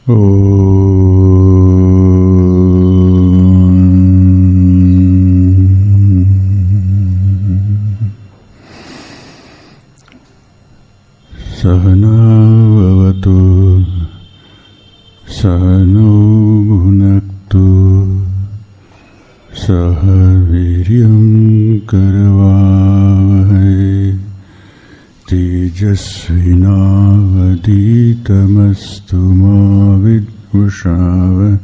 सहनावतु सहनौ भुनक्तु सह वीर्यं करवावहै तेजस्विनावधीतमस्तु मा विद्विषावहै।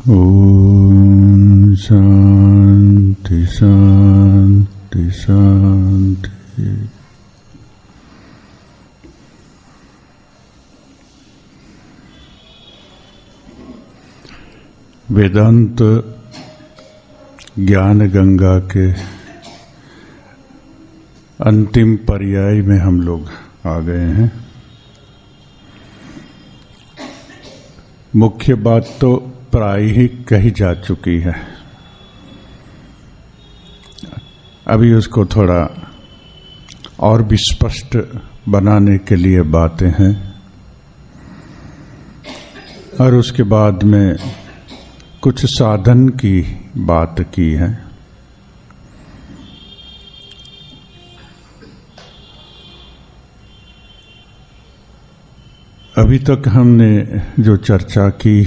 ॐ शान्ति शान्ति शान्ति। वेदांत ज्ञान गंगा के अंतिम पर्याय में हम लोग आ गए हैं। मुख्य बात तो प्राय ही कही जा चुकी है, अभी उसको थोड़ा और भी स्पष्ट बनाने के लिए बातें हैं, और उसके बाद में कुछ साधन की बात की है। अभी तक हमने जो चर्चा की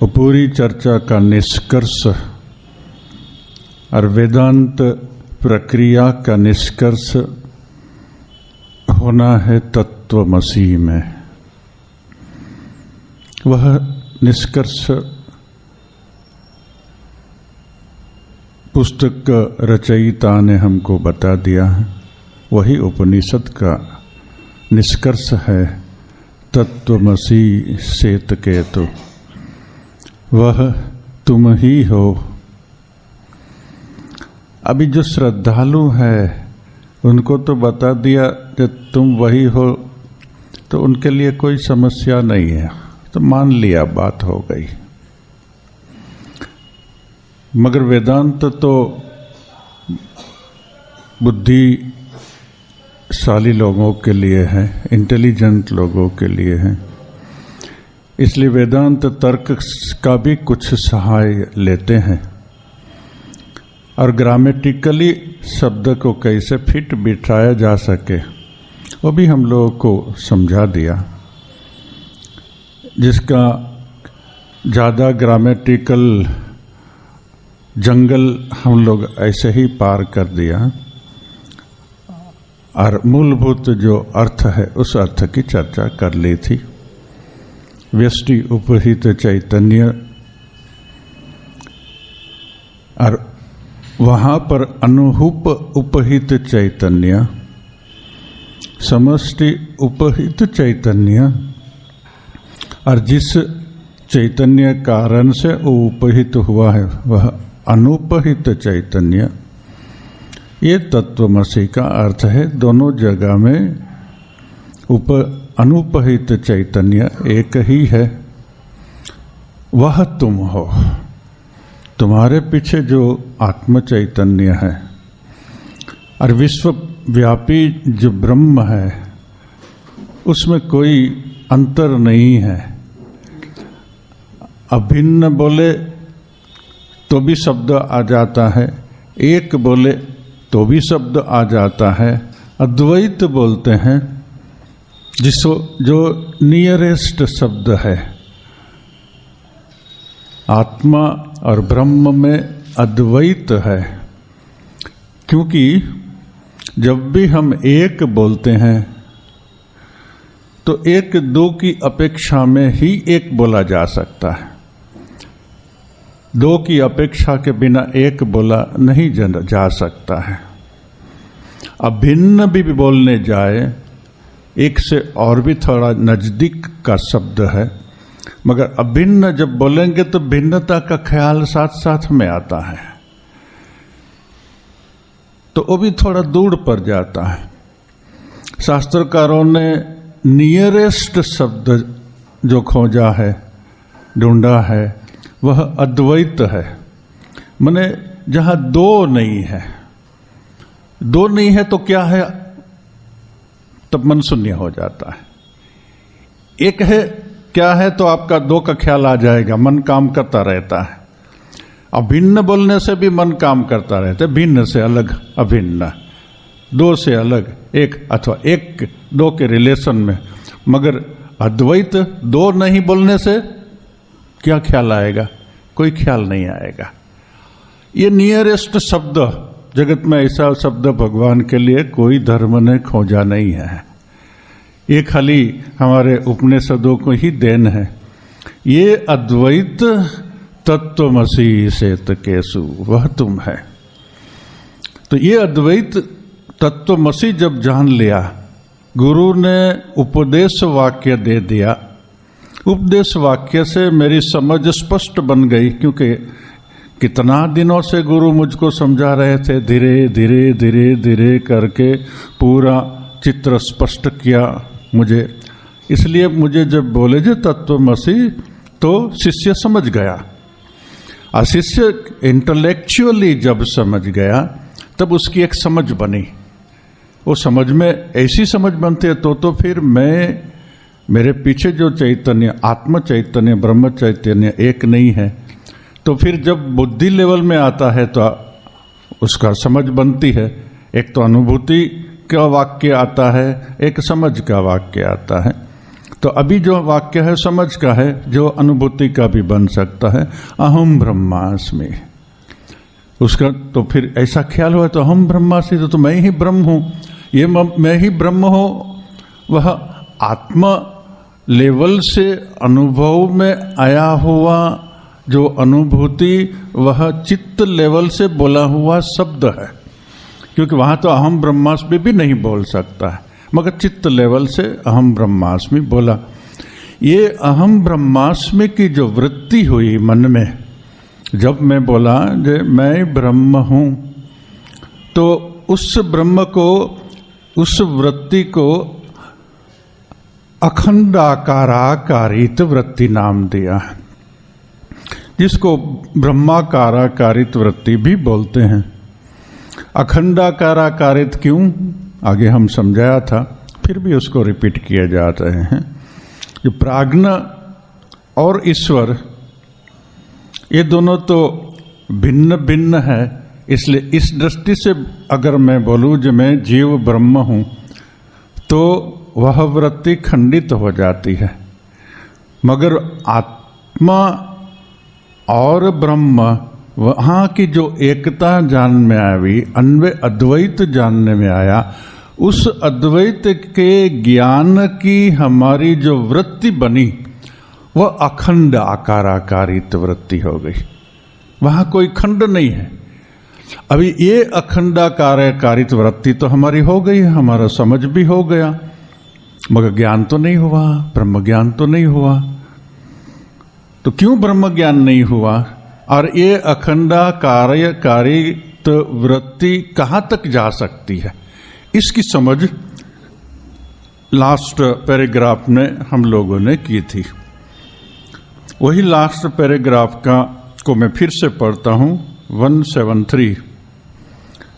वो पूरी चर्चा का निष्कर्ष और वेदांत प्रक्रिया का निष्कर्ष होना है तत्वमसि में। वह निष्कर्ष पुस्तक रचयिता ने हमको बता दिया है, वही उपनिषद का निष्कर्ष है। तत्वमसि श्वेतकेतु, वह तुम ही हो। अभी जो श्रद्धालु है उनको तो बता दिया कि तुम वही हो, तो उनके लिए कोई समस्या नहीं है, तो मान लिया, बात हो गई। मगर वेदांत तो बुद्धिशाली लोगों के लिए है, इंटेलिजेंट लोगों के लिए है, इसलिए वेदांत तर्क का भी कुछ सहाय लेते हैं और ग्रामेटिकली शब्द को कैसे फिट बिठाया जा सके वो भी हम लोगों को समझा दिया। जिसका ज़्यादा ग्रामेटिकल जंगल हम लोग ऐसे ही पार कर दिया, और मूलभूत जो अर्थ है उस अर्थ की चर्चा कर ली थी। व्यष्टि उपहित चैतन्य, और वहाँ पर अनुरूप उपहित चैतन्य, समष्टि उपहित चैतन्य, और जिस चैतन्य कारण से वो उपहित हुआ है वह अनुपहित चैतन्य। ये तत्वमसि का अर्थ है। दोनों जगह में अनुपहित चैतन्य एक ही है, वह तुम हो। तुम्हारे पीछे जो आत्म चैतन्य है और विश्वव्यापी जो ब्रह्म है उसमें कोई अंतर नहीं है। अभिन्न बोले तो भी शब्द आ जाता है, एक बोले तो भी शब्द आ जाता है, अद्वैत बोलते हैं जिसको जो नियरेस्ट शब्द है। आत्मा और ब्रह्म में अद्वैत है, क्योंकि जब भी हम एक बोलते हैं तो एक दो की अपेक्षा में ही एक बोला जा सकता है। दो की अपेक्षा के बिना एक बोला नहीं जा सकता है। अभिन्न भी बोलने जाए, एक से और भी थोड़ा नजदीक का शब्द है, मगर अभिन्न जब बोलेंगे तो भिन्नता का ख्याल साथ साथ में आता है, तो वो भी थोड़ा दूर पर जाता है। शास्त्रकारों ने नियरेस्ट शब्द जो खोजा है, ढूंढा है, वह अद्वैत है। माने जहाँ दो नहीं है, दो नहीं है तो क्या है? तब मन शून्य हो जाता है। एक है क्या है तो आपका दो का ख्याल आ जाएगा, मन काम करता रहता है। अभिन्न बोलने से भी मन काम करता रहता है, भिन्न से अलग अभिन्न, दो से अलग एक, अथवा एक दो के रिलेशन में। मगर अद्वैत दो नहीं बोलने से क्या ख्याल आएगा? कोई ख्याल नहीं आएगा। ये नियरेस्ट शब्द जगत में, ऐसा शब्द भगवान के लिए कोई धर्म ने खोजा नहीं है। ये खाली हमारे उपनिषदों को ही देन है। ये अद्वैत तत्वमसि सेत केसु, वह तुम है। तो ये अद्वैत तत्वमसि जब जान लिया, गुरु ने उपदेश वाक्य दे दिया। उपदेश वाक्य से मेरी समझ स्पष्ट बन गई, क्योंकि कितना दिनों से गुरु मुझको समझा रहे थे। धीरे धीरे धीरे धीरे करके पूरा चित्र स्पष्ट किया मुझे। इसलिए मुझे जब बोले जो तत्वमसि, तो शिष्य समझ गया। और शिष्य इंटेलेक्चुअली जब समझ गया, तब उसकी एक समझ बनी। वो समझ में ऐसी समझ बनती है तो फिर मेरे पीछे जो चैतन्य, आत्म चैतन्य, ब्रह्म चैतन्य एक नहीं है। तो फिर जब बुद्धि लेवल में आता है तो उसका समझ बनती है। एक तो अनुभूति का वाक्य आता है, एक समझ का वाक्य आता है। तो अभी जो वाक्य है समझ का है, जो अनुभूति का भी बन सकता है। अहम ब्रह्मास्मि, उसका तो फिर ऐसा ख्याल हुआ तो अहम ब्रह्मास्मि, तो मैं ही ब्रह्म हूँ। ये मैं ही ब्रह्म हूँ, वह आत्मा लेवल से अनुभव में आया हुआ जो अनुभूति, वह चित्त लेवल से बोला हुआ शब्द है। क्योंकि वहाँ तो अहम ब्रह्मास्मि भी नहीं बोल सकता है, मगर चित्त लेवल से अहम ब्रह्मास्मि बोला। ये अहम ब्रह्मास्मि की जो वृत्ति हुई मन में, जब मैं बोला जो मैं ब्रह्म हूँ, तो उस ब्रह्म को, उस वृत्ति को अखंडाकाराकारित वृत्ति नाम दिया, जिसको ब्रह्माकाराकारित वृत्ति भी बोलते हैं। अखंडाकाराकारित क्यों, आगे हम समझाया था, फिर भी उसको रिपीट किया जा रहे हैं। जो प्राज्ञ और ईश्वर, ये दोनों तो भिन्न भिन्न है। इसलिए इस दृष्टि से अगर मैं बोलूँ जो मैं जीव ब्रह्म हूँ, तो वह वृत्ति खंडित हो जाती है। मगर आत्मा और ब्रह्म, वहाँ की जो एकता जान में आई, अन्वय अद्वैत जानने में आया, उस अद्वैत के ज्ञान की हमारी जो वृत्ति बनी, वह अखंड आकाराकारित वृत्ति हो गई। वहाँ कोई खंड नहीं है। अभी ये अखंडाकाराकारित वृत्ति तो हमारी हो गई, हमारा समझ भी हो गया, मगर ज्ञान तो नहीं हुआ, ब्रह्म ज्ञान तो नहीं हुआ। तो क्यों ब्रह्म ज्ञान नहीं हुआ? और ये अखंडाकाराकारित वृत्ति कहाँ तक जा सकती है, इसकी समझ लास्ट पैराग्राफ में हम लोगों ने की थी। वही लास्ट पैराग्राफ को मैं फिर से पढ़ता हूँ, 173।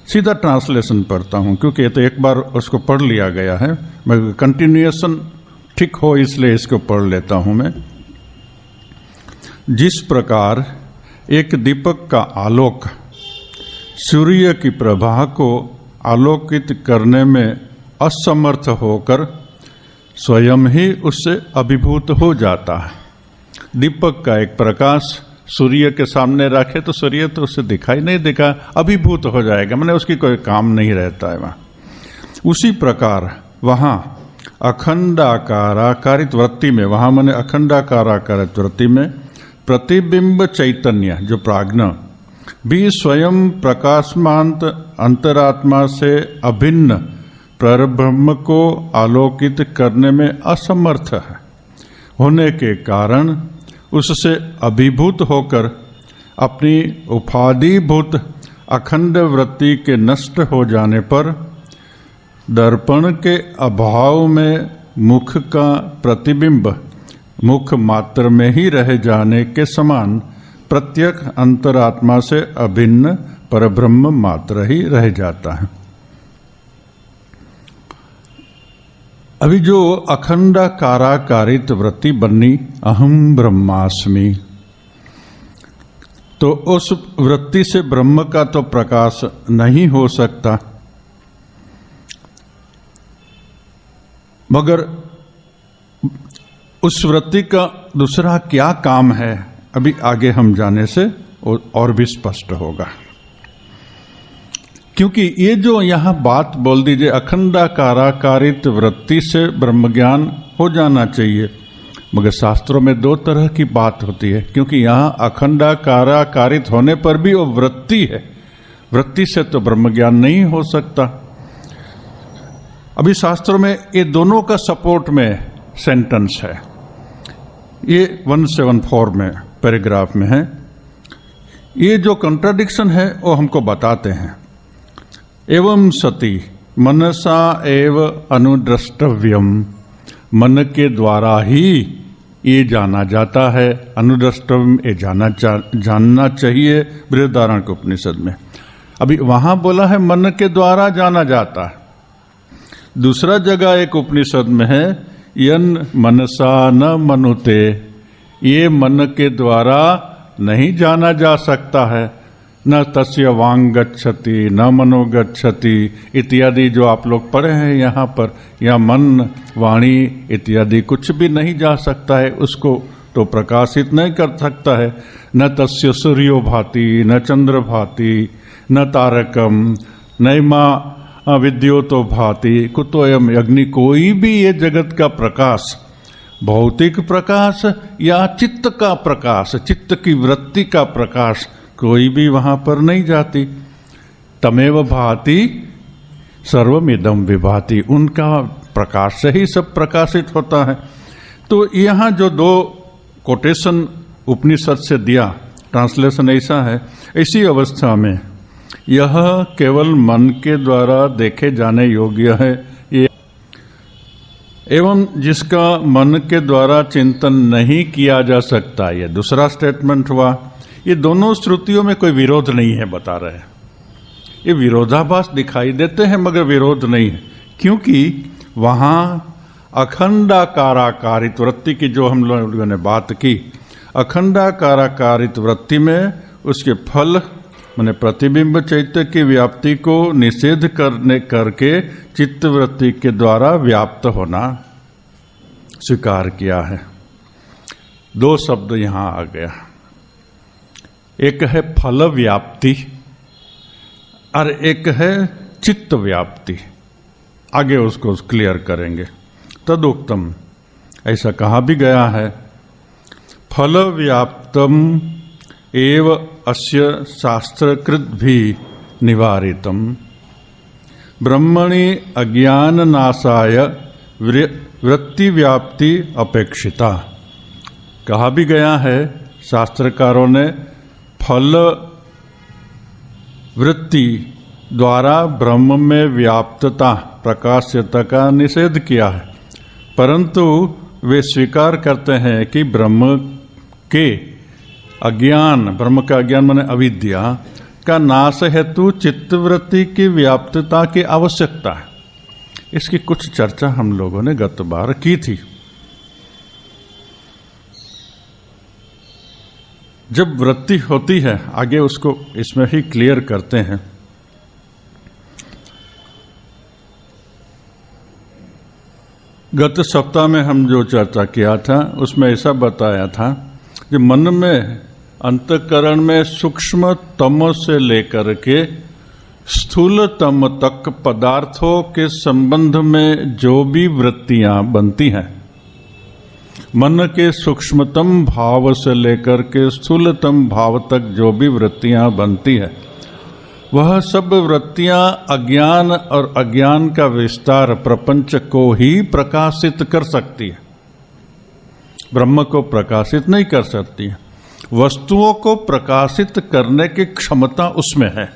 सीधा ट्रांसलेशन पढ़ता हूँ, क्योंकि ये तो एक बार उसको पढ़ लिया गया है। मैं कंटिन्यूएशन ठीक हो इसलिए इसको पढ़ लेता हूँ मैं। जिस प्रकार एक दीपक का आलोक सूर्य की प्रभा को आलोकित करने में असमर्थ होकर स्वयं ही उससे अभिभूत हो जाता है। दीपक का एक प्रकाश सूर्य के सामने रखे तो सूर्य तो उससे दिखाई नहीं देगा, अभिभूत हो जाएगा, माने उसकी कोई काम नहीं रहता है वहाँ। उसी प्रकार वहाँ अखंडाकाराकारित वृत्ति में, वहाँ माने अखंडाकाराकारित वृत्ति में प्रतिबिंब चैतन्य जो प्राज्ञ भी स्वयं प्रकाशमांत अंतरात्मा से अभिन्न परब्रह्म को आलोकित करने में असमर्थ है, होने के कारण उससे अभिभूत होकर अपनी उपाधिभूत अखंड वृत्ति के नष्ट हो जाने पर दर्पण के अभाव में मुख का प्रतिबिंब मुख मात्र में ही रह जाने के समान प्रत्येक अंतरात्मा से अभिन्न परब्रह्म मात्र ही रह जाता है। अभी जो अखंडाकाराकारित वृत्ति बनी अहम ब्रह्मास्मि, तो उस वृत्ति से ब्रह्म का तो प्रकाश नहीं हो सकता, मगर उस वृत्ति का दूसरा क्या काम है, अभी आगे हम जाने से और भी स्पष्ट होगा। क्योंकि ये जो यहां बात बोल दीजिए अखंडाकाराकारित वृत्ति से ब्रह्म ज्ञान हो जाना चाहिए, मगर शास्त्रों में दो तरह की बात होती है। क्योंकि यहां अखंडाकाराकारित होने पर भी वो वृत्ति है, वृत्ति से तो ब्रह्म ज्ञान नहीं हो सकता। अभी शास्त्रों में ये दोनों का सपोर्ट में सेंटेंस है, ये 174 में पैराग्राफ में है। ये जो कंट्राडिक्शन है वो हमको बताते हैं। एवं सति मनसा एव अनुद्रष्टव्यम, मन के द्वारा ही ये जाना जाता है। अनुद्रष्टव्यम ये जानना चाहिए बृहदारण्यक उपनिषद में। अभी वहां बोला है मन के द्वारा जाना जाता है। दूसरा जगह एक उपनिषद में है यन मनसा न मनुते, ये मन के द्वारा नहीं जाना जा सकता है। न तस्य वांग गच्छति न मनो गच्छति इत्यादि जो आप लोग पढ़े हैं यहाँ पर, या मन वाणी इत्यादि कुछ भी नहीं जा सकता है, उसको तो प्रकाशित नहीं कर सकता है। न तस्य सूर्यो भाति न चंद्र भाति न तारकम नैमा विद्योतो भाति कुतोयम अग्नि, कोई भी ये जगत का प्रकाश, भौतिक प्रकाश या चित्त का प्रकाश, चित्त की वृत्ति का प्रकाश, कोई भी वहां पर नहीं जाती। तमेव भाति सर्वमिदं विभाति, उनका प्रकाश से ही सब प्रकाशित होता है। तो यहाँ जो दो कोटेशन उपनिषद से दिया, ट्रांसलेशन ऐसा है, ऐसी अवस्था में यह केवल मन के द्वारा देखे जाने योग्य है। ये एवं जिसका मन के द्वारा चिंतन नहीं किया जा सकता, ये दूसरा स्टेटमेंट हुआ। ये दोनों श्रुतियों में कोई विरोध नहीं है, बता रहे हैं। ये विरोधाभास दिखाई देते हैं मगर विरोध नहीं है, क्योंकि वहां अखंडाकाराकारित वृत्ति की जो हम लोगों ने बात की, अखंडाकाराकारित वृत्ति में उसके फल माने प्रतिबिंब चैत्य की व्याप्ति को निषेध करके चित्त वृत्ति के द्वारा व्याप्त होना स्वीकार किया है। दो शब्द यहां आ गया, एक है फल व्याप्ति और एक है चित्त व्याप्ति। आगे उसको क्लियर करेंगे। तदुक्तम, ऐसा कहा भी गया है, फल व्याप्तम एव अस्य शास्त्रकृत भी निवारितम ब्रह्मणि अज्ञान नाशाय वृत्ति व्याप्ति अपेक्षिता। कहा भी गया है शास्त्रकारों ने, फल वृत्ति द्वारा ब्रह्म में व्याप्तता प्रकाश्यता का निषेध किया है, परंतु वे स्वीकार करते हैं कि ब्रह्म के अज्ञान, ब्रह्म का अज्ञान माने अविद्या का नाश हेतु चित्तवृत्ति की व्याप्तता की आवश्यकता है। इसकी कुछ चर्चा हम लोगों ने गत बार की थी। जब वृत्ति होती है, आगे उसको इसमें ही क्लियर करते हैं। गत सप्ताह में हम जो चर्चा किया था उसमें ऐसा बताया था कि मन में, अंतःकरण में सूक्ष्म तम से लेकर के स्थूल तम तक पदार्थों के संबंध में जो भी वृत्तियां बनती हैं, मन के सूक्ष्मतम भाव से लेकर के स्थूलतम भाव तक जो भी वृत्तियां बनती है, वह सब वृत्तियां अज्ञान और अज्ञान का विस्तार प्रपंच को ही प्रकाशित कर सकती है, ब्रह्म को प्रकाशित नहीं कर सकती है। वस्तुओं को प्रकाशित करने की क्षमता उसमें है,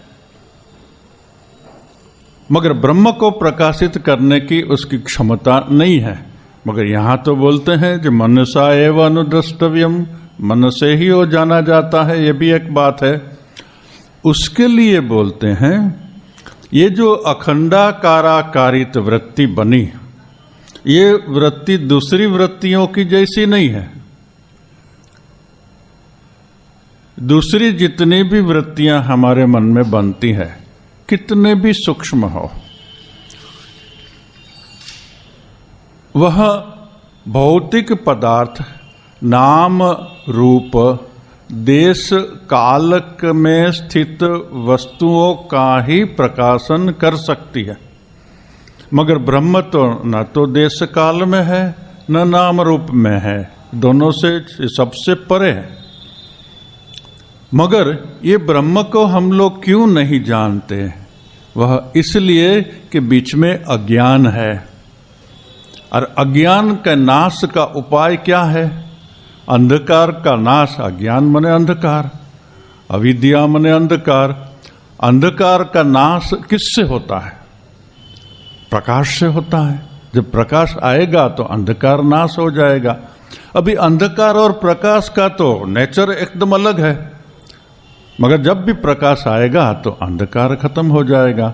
मगर ब्रह्म को प्रकाशित करने की उसकी क्षमता नहीं है। मगर यहां तो बोलते हैं कि मनसा एव अनुद्रष्टव्यम, मन से ही वो जाना जाता है, ये भी एक बात है। उसके लिए बोलते हैं ये जो अखंडाकाराकारित वृत्ति बनी, ये वृत्ति दूसरी वृत्तियों की जैसी नहीं है। दूसरी जितनी भी वृत्तियां हमारे मन में बनती है, कितने भी सूक्ष्म हो, वह भौतिक पदार्थ नाम रूप देश काल में स्थित वस्तुओं का ही प्रकाशन कर सकती है, मगर ब्रह्म तो न तो देश काल में है न नाम रूप में है, दोनों से सबसे परे है। मगर ये ब्रह्म को हम लोग क्यों नहीं जानते? वह इसलिए कि बीच में अज्ञान है, और अज्ञान के नाश का उपाय क्या है? अंधकार का नाश। अज्ञान मने अंधकार, अविद्या मने अंधकार। अंधकार का नाश किससे होता है? प्रकाश से होता है। जब प्रकाश आएगा तो अंधकार नाश हो जाएगा। अभी अंधकार और प्रकाश का तो नेचर एकदम अलग है, मगर जब भी प्रकाश आएगा तो अंधकार खत्म हो जाएगा।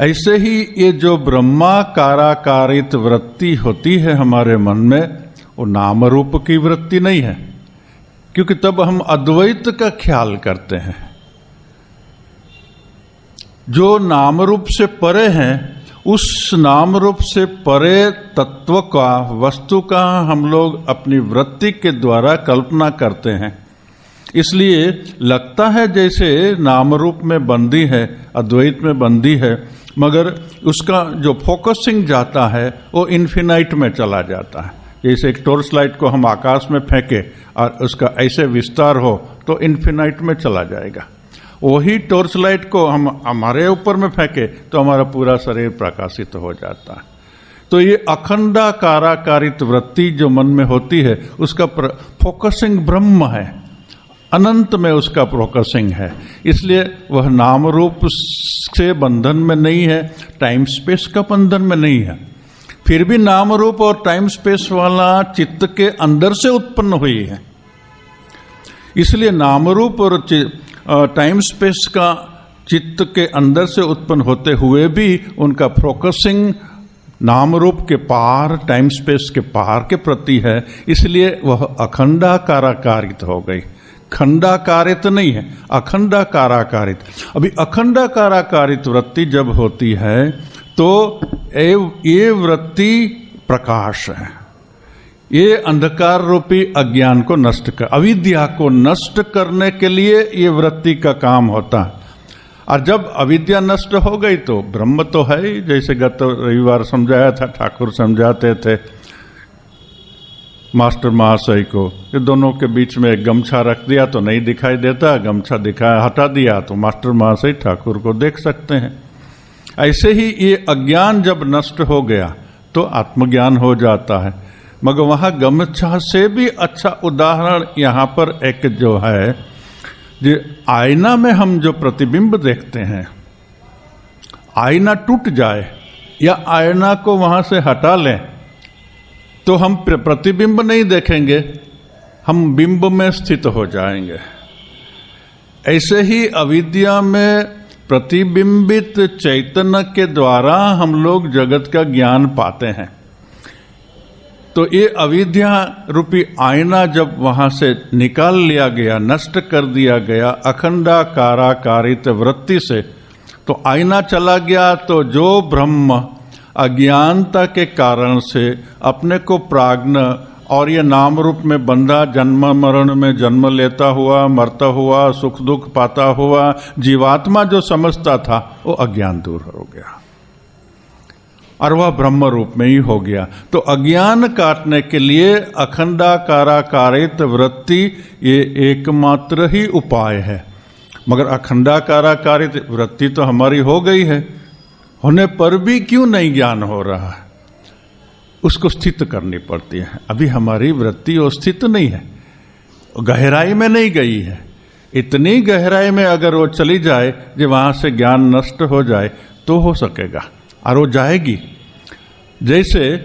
ऐसे ही ये जो ब्रह्माकाराकारित वृत्ति होती है हमारे मन में, वो नाम रूप की वृत्ति नहीं है, क्योंकि तब हम अद्वैत का ख्याल करते हैं। जो नाम रूप से परे हैं, उस नाम रूप से परे तत्व का, वस्तु का हम लोग अपनी वृत्ति के द्वारा कल्पना करते हैं। इसलिए लगता है जैसे नाम रूप में बंदी है, अद्वैत में बंदी है, मगर उसका जो फोकसिंग जाता है वो इन्फिनाइट में चला जाता है। जैसे एक टॉर्च लाइट को हम आकाश में फेंके और उसका ऐसे विस्तार हो तो इन्फिनाइट में चला जाएगा। वही टॉर्च लाइट को हम हमारे ऊपर में फेंके तो हमारा पूरा शरीर प्रकाशित हो जाता है। तो ये अखंडाकाराकारित वृत्ति जो मन में होती है, उसका फोकसिंग ब्रह्म है, अनंत में उसका फोकसिंग है। इसलिए वह नाम रूप से बंधन में नहीं है, टाइम स्पेस का बंधन में नहीं है। फिर भी नाम रूप और टाइम स्पेस वाला चित्त के अंदर से उत्पन्न हुई है। इसलिए नाम रूप और टाइम स्पेस का चित्त के अंदर से उत्पन्न होते हुए भी उनका फोकसिंग नाम रूप के पार, टाइम स्पेस के पार के प्रति है। इसलिए वह अखंडाकाराकारित हो गई, खंडाकारित नहीं है, अखंडाकाराकारित। अभी अखंडाकाराकारित वृत्ति जब होती है तो ये वृत्ति प्रकाश है। ये अंधकार रूपी अज्ञान को नष्ट कर, अविद्या को नष्ट करने के लिए ये वृत्ति का काम होता है। और जब अविद्या नष्ट हो गई तो ब्रह्म तो है ही। जैसे गत रविवार समझाया था, ठाकुर समझाते थे मास्टर महाशय को, ये दोनों के बीच में एक गमछा रख दिया तो नहीं दिखाई देता, गमछा दिखाया हटा दिया तो मास्टर महाशय ठाकुर को देख सकते हैं। ऐसे ही ये अज्ञान जब नष्ट हो गया तो आत्मज्ञान हो जाता है। मगर वहाँ गमछा से भी अच्छा उदाहरण यहाँ पर एक जो है, जो आईना में हम जो प्रतिबिंब देखते हैं, आईना टूट जाए या आईना को वहाँ से हटा लें तो हम प्रतिबिंब नहीं देखेंगे, हम बिंब में स्थित हो जाएंगे। ऐसे ही अविद्या में प्रतिबिंबित चैतन्य के द्वारा हम लोग जगत का ज्ञान पाते हैं। तो ये अविद्या रूपी आईना जब वहां से निकाल लिया गया, नष्ट कर दिया गया अखंडाकाराकारित वृत्ति से, तो आईना चला गया। तो जो ब्रह्म अज्ञानता के कारण से अपने को प्राज्ञ और ये नाम रूप में बंधा, जन्म मरण में जन्म लेता हुआ, मरता हुआ, सुख दुख पाता हुआ जीवात्मा जो समझता था, वो अज्ञान दूर हो गया और वह ब्रह्म रूप में ही हो गया। तो अज्ञान काटने के लिए अखंडाकाराकारित वृत्ति ये एकमात्र ही उपाय है। मगर अखंडाकाराकारित वृत्ति तो हमारी हो गई है, होने पर भी क्यों नहीं ज्ञान हो रहा है? उसको स्थित करनी पड़ती है। अभी हमारी वृत्ति वो स्थित नहीं है, गहराई में नहीं गई है। इतनी गहराई में अगर वो चली जाए जो वहां से ज्ञान नष्ट हो जाए तो हो सकेगा, और वो जाएगी। जैसे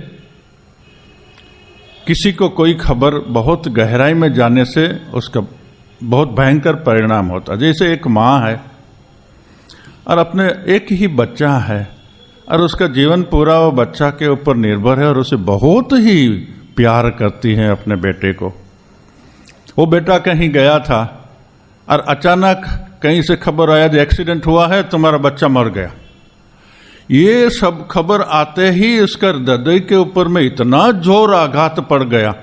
किसी को कोई खबर बहुत गहराई में जाने से उसका बहुत भयंकर परिणाम होता है। जैसे एक माँ है और अपने एक ही बच्चा है और उसका जीवन पूरा वो बच्चा के ऊपर निर्भर है और उसे बहुत ही प्यार करती है अपने बेटे को। वो बेटा कहीं गया था और अचानक कहीं से खबर आया कि एक्सीडेंट हुआ है, तुम्हारा बच्चा मर गया। ये सब खबर आते ही उसका हृदय के ऊपर में इतना जोर आघात पड़ गया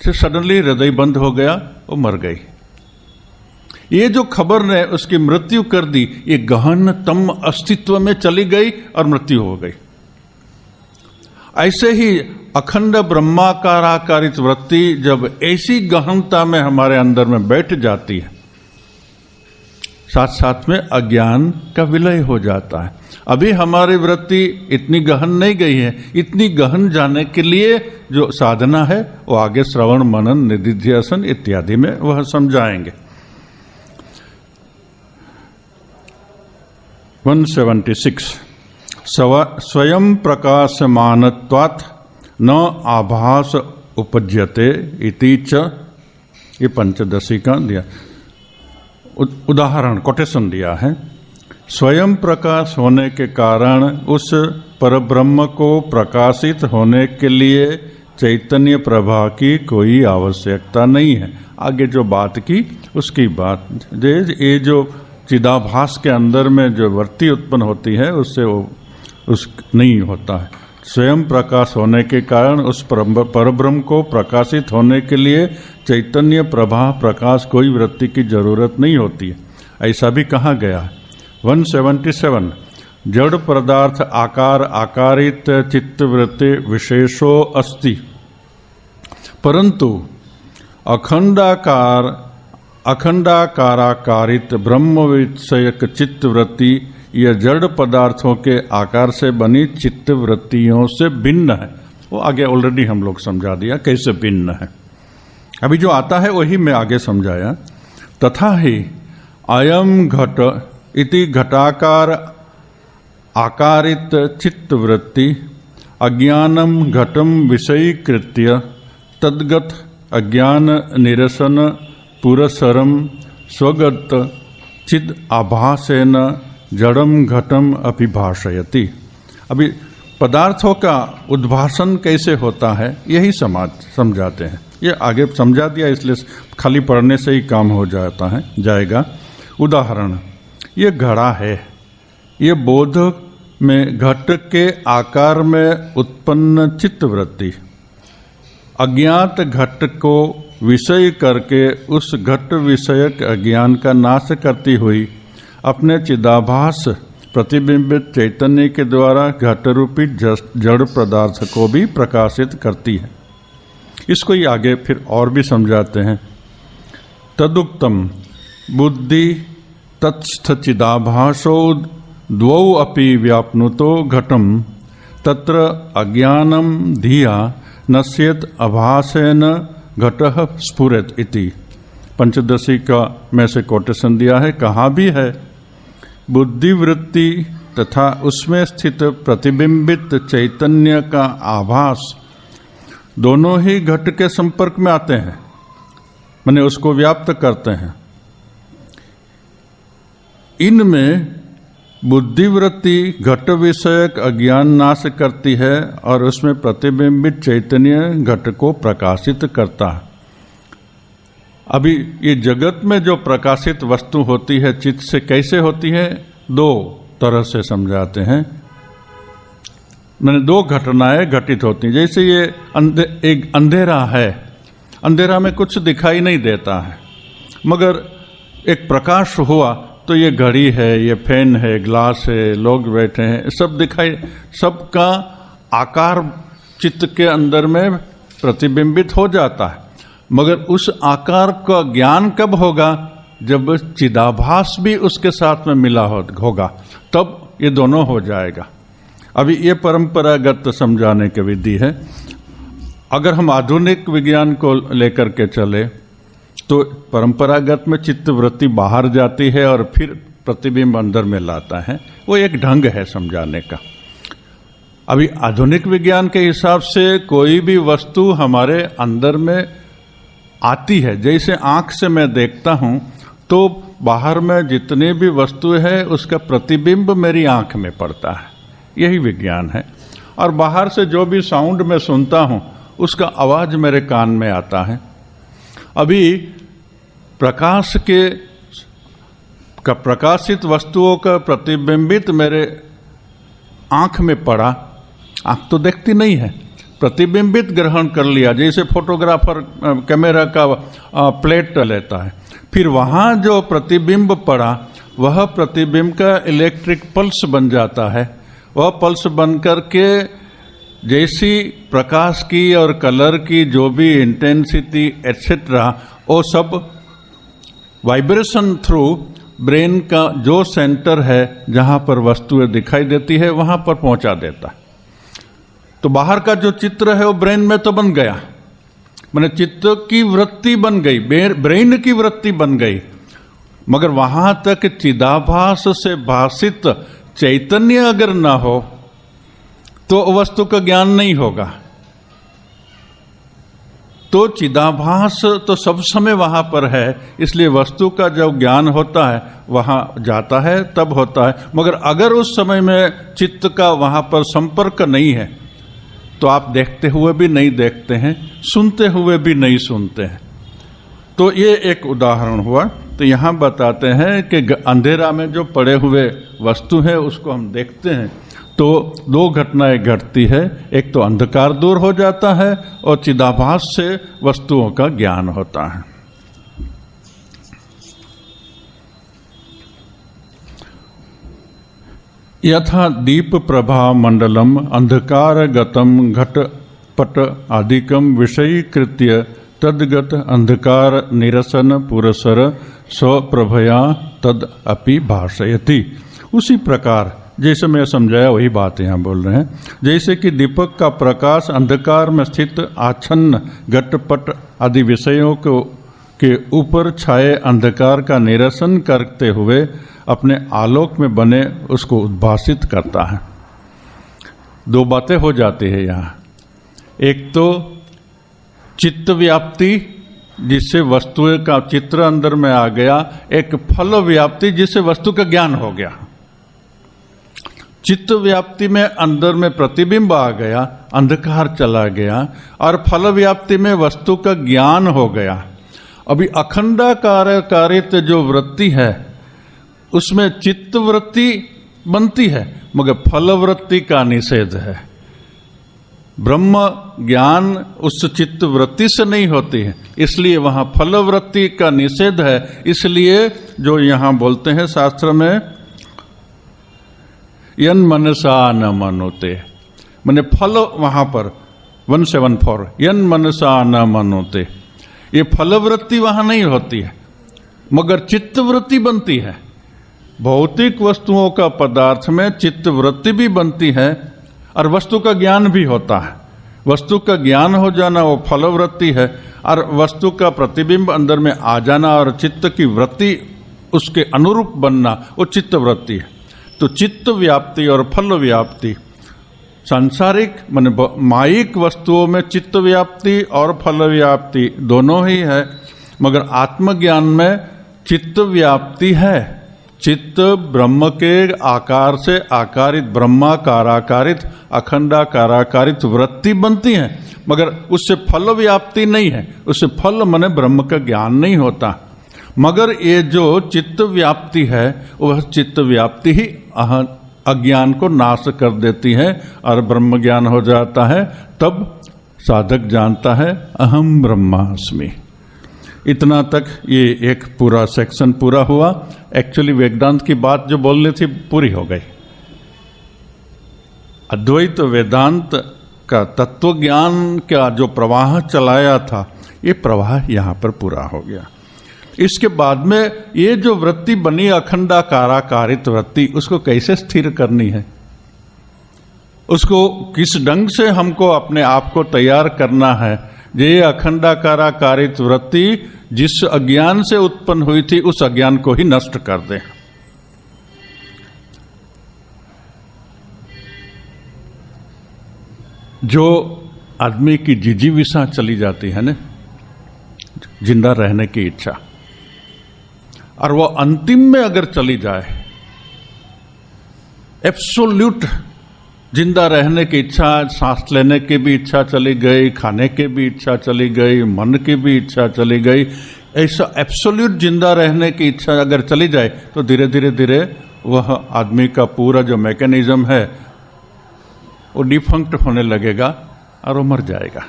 कि सडनली हृदय बंद हो गया, वो मर गई। ये जो खबर ने उसकी मृत्यु कर दी, ये गहनतम अस्तित्व में चली गई और मृत्यु हो गई। ऐसे ही अखंड ब्रह्माकाराकारित वृत्ति जब ऐसी गहनता में हमारे अंदर में बैठ जाती है, साथ साथ में अज्ञान का विलय हो जाता है। अभी हमारी वृत्ति इतनी गहन नहीं गई है। इतनी गहन जाने के लिए जो साधना है वो आगे श्रवण मनन निधिध्यासन इत्यादि में वह समझाएंगे। 176 स्वयं प्रकाशमानत्वात् न आभास उपज्यते इति च, ये पंचदशी का दिया उदाहरण, कोटेशन दिया है। स्वयं प्रकाश होने के कारण उस परब्रह्म को प्रकाशित होने के लिए चैतन्य प्रभा की कोई आवश्यकता नहीं है। आगे जो बात की उसकी बात, ये जो चिदाभास के अंदर में जो वृत्ति उत्पन्न होती है उससे वो उस नहीं होता है। स्वयं प्रकाश होने के कारण उस परब्रह्म को प्रकाशित होने के लिए चैतन्य प्रभा प्रकाश कोई वृत्ति की जरूरत नहीं होती है, ऐसा भी कहा गया है। 177 जड़ पदार्थ आकार आकारित चित्तवृत्ति विशेषो अस्ति, परंतु अखंडाकाराकारित ब्रह्म विषयक चित्तवृत्ति यह जड़ पदार्थों के आकार से बनी चित्तवृत्तियों से भिन्न है। वो आगे ऑलरेडी हम लोग समझा दिया कैसे भिन्न है। अभी जो आता है वही मैं आगे समझाया। तथा ही अयम घट इति घटाकार आकारित चित्तवृत्ति अज्ञानम घटम विषयीकृत्य तद्गत अज्ञान निरसन पुरसरम स्वगत चिद आभासेन जड़म घटम अभिभाषयति। अभी पदार्थों का उद्भाषण कैसे होता है यही समझाते हैं। ये आगे समझा दिया, इसलिए खाली पढ़ने से ही काम हो जाएगा। उदाहरण, ये घड़ा है, ये बोध में घट के आकार में उत्पन्न चित्तवृत्ति अज्ञात घट को विषय करके उस घट विषयक अज्ञान का नाश करती हुई अपने चिदाभास प्रतिबिंबित चैतन्य के द्वारा घट रूपी जड़ पदार्थ को भी प्रकाशित करती है। इसको ही आगे फिर और भी समझाते हैं। तदुक्तम बुद्धि तत्स्थ चिदाभासो द्वौ अपि व्याप्नुतो घटम तत्र अज्ञानम धिया नश्येत आभासेन घटः स्फुरेत इति। पंचदशी का में से कोटेशन दिया है। कहाँ भी है बुद्धि वृत्ति तथा उसमें स्थित प्रतिबिंबित चैतन्य का आभास दोनों ही घट के संपर्क में आते हैं, माने उसको व्याप्त करते हैं। इनमें बुद्धिवृत्ति घट विषयक अज्ञान नाश करती है और उसमें प्रतिबिंबित चैतन्य घट को प्रकाशित करता है। अभी ये जगत में जो प्रकाशित वस्तु होती है चित्त से कैसे होती है, दो तरह से समझाते हैं। मैंने दो घटनाएं घटित होती हैं। जैसे ये एक अंधेरा है, अंधेरा में कुछ दिखाई नहीं देता है, मगर एक प्रकाश हुआ तो ये घड़ी है, ये फैन है, ग्लास है, लोग बैठे हैं, सब दिखाई, सबका आकार चित्त के अंदर में प्रतिबिंबित हो जाता है। मगर उस आकार का ज्ञान कब होगा, जब चिदाभास भी उसके साथ में मिला होगा, तब ये दोनों हो जाएगा। अभी ये परंपरागत समझाने की विधि है। अगर हम आधुनिक विज्ञान को लेकर के चले तो परंपरागत में चित्त वृत्ति बाहर जाती है और फिर प्रतिबिंब अंदर में लाता है। वो एक ढंग है समझाने का। अभी आधुनिक विज्ञान के हिसाब से कोई भी वस्तु हमारे अंदर में आती है। जैसे आंख से मैं देखता हूं तो बाहर में जितने भी वस्तु है उसका प्रतिबिंब मेरी आंख में पड़ता है। यही विज्ञान है। और बाहर से जो भी साउंड मैं सुनता हूँ उसका आवाज मेरे कान में आता है। अभी प्रकाश के प्रकाशित वस्तुओं का प्रतिबिंबित मेरे आंख में पड़ा, आंख तो देखती नहीं है, प्रतिबिंबित ग्रहण कर लिया, जैसे फोटोग्राफर कैमरा का प्लेट लेता है, फिर वहाँ जो प्रतिबिंब पड़ा वह प्रतिबिंब का इलेक्ट्रिक पल्स बन जाता है। वह पल्स बन करके जैसी प्रकाश की और कलर की जो भी इंटेंसिटी एटसेट्रा वो सब वाइब्रेशन थ्रू ब्रेन का जो सेंटर है जहाँ पर वस्तुएं दिखाई देती है वहाँ पर पहुँचा देता है। तो बाहर का जो चित्र है वो ब्रेन में तो बन गया, माने चित्त की वृत्ति बन गई, ब्रेन की वृत्ति बन गई, मगर वहां तक चिदाभास से भाषित चैतन्य अगर ना हो तो वस्तु का ज्ञान नहीं होगा। तो चिदाभास तो सब समय वहां पर है, इसलिए वस्तु का जब ज्ञान होता है वहां जाता है तब होता है। मगर अगर उस समय में चित्त का वहां पर संपर्क नहीं है तो आप देखते हुए भी नहीं देखते हैं, सुनते हुए भी नहीं सुनते हैं। तो ये एक उदाहरण हुआ। तो यहाँ बताते हैं कि अंधेरा में जो पड़े हुए वस्तु है उसको हम देखते हैं तो दो घटनाएं घटती है, एक तो अंधकार दूर हो जाता है और चिदाभास से वस्तुओं का ज्ञान होता है। यथा दीप प्रभा मंडलम अंधकार गतम घटपट आदिकम विषयीकृत्य तद्गत अंधकार निरसन पुरसर स्वप्रभया तद अपि भाषयति। उसी प्रकार जैसे मैं समझाया वही बात यहाँ बोल रहे हैं। जैसे कि दीपक का प्रकाश अंधकार में स्थित आच्छन्न घटपट आदि विषयों को के ऊपर छाए अंधकार का निरसन करते हुए अपने आलोक में बने उसको उद्भासित करता है। दो बातें हो जाती है यहाँ। एक तो चित्त व्याप्ति जिससे वस्तु का चित्र अंदर में आ गया, एक फल व्याप्ति जिससे वस्तु का ज्ञान हो गया। चित्त व्याप्ति में अंदर में प्रतिबिंब आ गया, अंधकार चला गया, और फल व्याप्ति में वस्तु का ज्ञान हो गया। अभी अखंडाकारित जो वृत्ति है उसमें चित्त वृत्ति बनती है मगर फल वृत्ति का निषेध है। ब्रह्म ज्ञान उस चित्त वृत्ति से नहीं होती है, इसलिए वहां फल वृत्ति का निषेध है। इसलिए जो यहां बोलते हैं शास्त्र में यन मनसा न मनोते, माने फल वहां पर 174 यन मनसा न मनोते, ये फल वृत्ति वहां नहीं होती है मगर चित्त वृत्ति बनती है। भौतिक वस्तुओं का पदार्थ में चित्त वृत्ति भी बनती है और वस्तु का ज्ञान भी होता है। वस्तु का ज्ञान हो जाना वो फल वृत्ति है, और वस्तु का प्रतिबिंब अंदर में आ जाना और चित्त की वृत्ति उसके अनुरूप बनना वो चित्त वृत्ति है। तो चित्त व्याप्ति और फल व्याप्ति सांसारिक माने मायिक वस्तुओं में चित्त व्याप्ति और फल व्याप्ति दोनों ही है, मगर आत्मज्ञान में चित्त व्याप्ति है। चित्त ब्रह्म के आकार से आकारित, ब्रह्माकाराकारित, अखंडाकाराकारित वृत्ति बनती है, मगर उससे फल व्याप्ति नहीं है। उससे फल माने ब्रह्म का ज्ञान नहीं होता। मगर ये जो चित्त व्याप्ति है वह चित्त व्याप्ति ही अज्ञान को नाश कर देती है और ब्रह्म ज्ञान हो जाता है। तब साधक जानता है अहम ब्रह्मास्मि। इतना तक ये एक पूरा सेक्शन पूरा हुआ। एक्चुअली वेदांत की बात जो बोलनी थी पूरी हो गई। अद्वैत वेदांत का तत्व ज्ञान का जो प्रवाह चलाया था ये प्रवाह यहाँ पर पूरा हो गया। इसके बाद में ये जो वृत्ति बनी अखंडाकाराकारित वृत्ति, उसको कैसे स्थिर करनी है, उसको किस ढंग से हमको अपने आप को तैयार करना है। ये अखंडाकाराकारित वृत्ति जिस अज्ञान से उत्पन्न हुई थी उस अज्ञान को ही नष्ट कर दे। जो आदमी की जिजीविषा चली जाती है ना, जिंदा रहने की इच्छा, और वो अंतिम में अगर चली जाए, एब्सोल्यूट जिंदा रहने की इच्छा, सांस लेने की भी इच्छा चली गई, खाने की भी इच्छा चली गई, मन की भी इच्छा चली गई। ऐसा एब्सोल्यूट जिंदा रहने की इच्छा अगर चली जाए तो धीरे धीरे धीरे वह आदमी का पूरा जो मैकेनिज्म है वो डिफंक्ट होने लगेगा और वो मर जाएगा।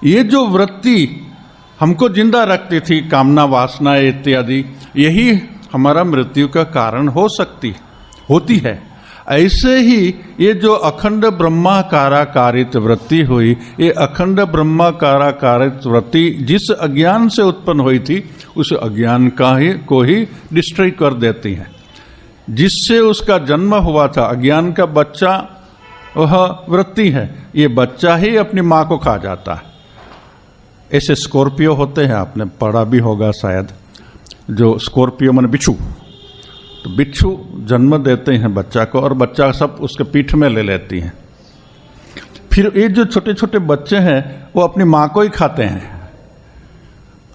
ये जो वृत्ति हमको जिंदा रखती थी, कामना, वासना इत्यादि, यही हमारा मृत्यु का कारण होती है। ऐसे ही ये जो अखंड ब्रह्माकाराकारित वृत्ति हुई, ये अखंड ब्रह्माकाराकारित वृत्ति जिस अज्ञान से उत्पन्न हुई थी, उस अज्ञान को ही डिस्ट्रॉय कर देती है। जिससे उसका जन्म हुआ था, अज्ञान का बच्चा वह वृत्ति है। ये बच्चा ही अपनी माँ को खा जाता है। ऐसे स्कॉर्पियो होते हैं, आपने पढ़ा भी होगा शायद, जो स्कॉर्पियो माने बिच्छू, तो बिच्छू जन्म देते हैं बच्चा को और बच्चा सब उसके पीठ में ले लेती हैं। फिर ये जो छोटे छोटे बच्चे हैं वो अपनी माँ को ही खाते हैं,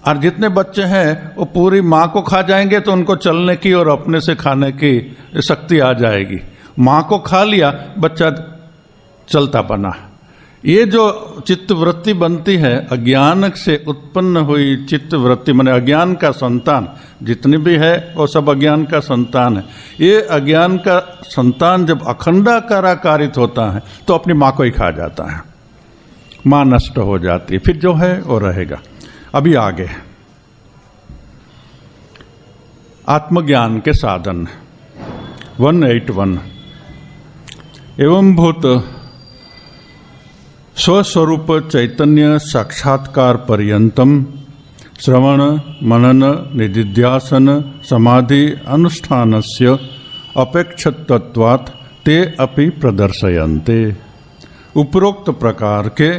और जितने बच्चे हैं वो पूरी माँ को खा जाएंगे तो उनको चलने की और अपने से खाने की शक्ति आ जाएगी। माँ को खा लिया, बच्चा चलता बना। ये जो चित्त वृत्ति बनती है, अज्ञान से उत्पन्न हुई चित्त वृत्ति, माने अज्ञान का संतान जितनी भी है वो सब अज्ञान का संतान है। ये अज्ञान का संतान जब अखंडाकाराकारित होता है तो अपनी माँ को ही खा जाता है, माँ नष्ट हो जाती है, फिर जो है वो रहेगा। अभी आगे आत्मज्ञान के साधन 181 एवं भूत स्वस्वरूप चैतन्य साक्षात्कार पर्यंतम श्रवण मनन निदिध्यासन समाधि अनुष्ठानस्य अपेक्षितत्वात् ते अपि प्रदर्शयन्ते। उपरोक्त प्रकार के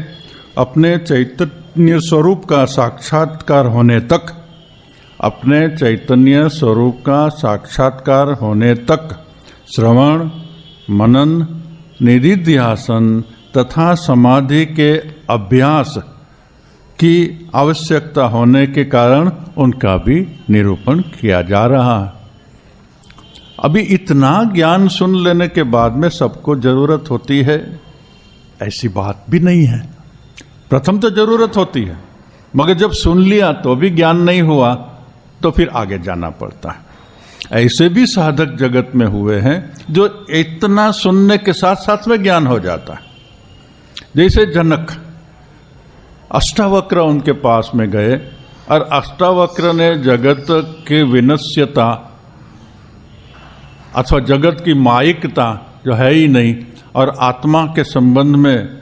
अपने चैतन्य स्वरूप का साक्षात्कार होने तक, अपने चैतन्य स्वरूप का साक्षात्कार होने तक श्रवण मनन निदिध्यासन तथा समाधि के अभ्यास की आवश्यकता होने के कारण उनका भी निरूपण किया जा रहा है। अभी इतना ज्ञान सुन लेने के बाद में सबको जरूरत होती है, ऐसी बात भी नहीं है। प्रथम तो जरूरत होती है, मगर जब सुन लिया तो भी ज्ञान नहीं हुआ तो फिर आगे जाना पड़ता है। ऐसे भी साधक जगत में हुए हैं जो इतना सुनने के साथ साथ में ज्ञान हो जाता है। जैसे जनक, अष्टावक्र उनके पास में गए और अष्टावक्र ने जगत की विनश्यता अथवा जगत की मायिकता जो है ही नहीं और आत्मा के संबंध में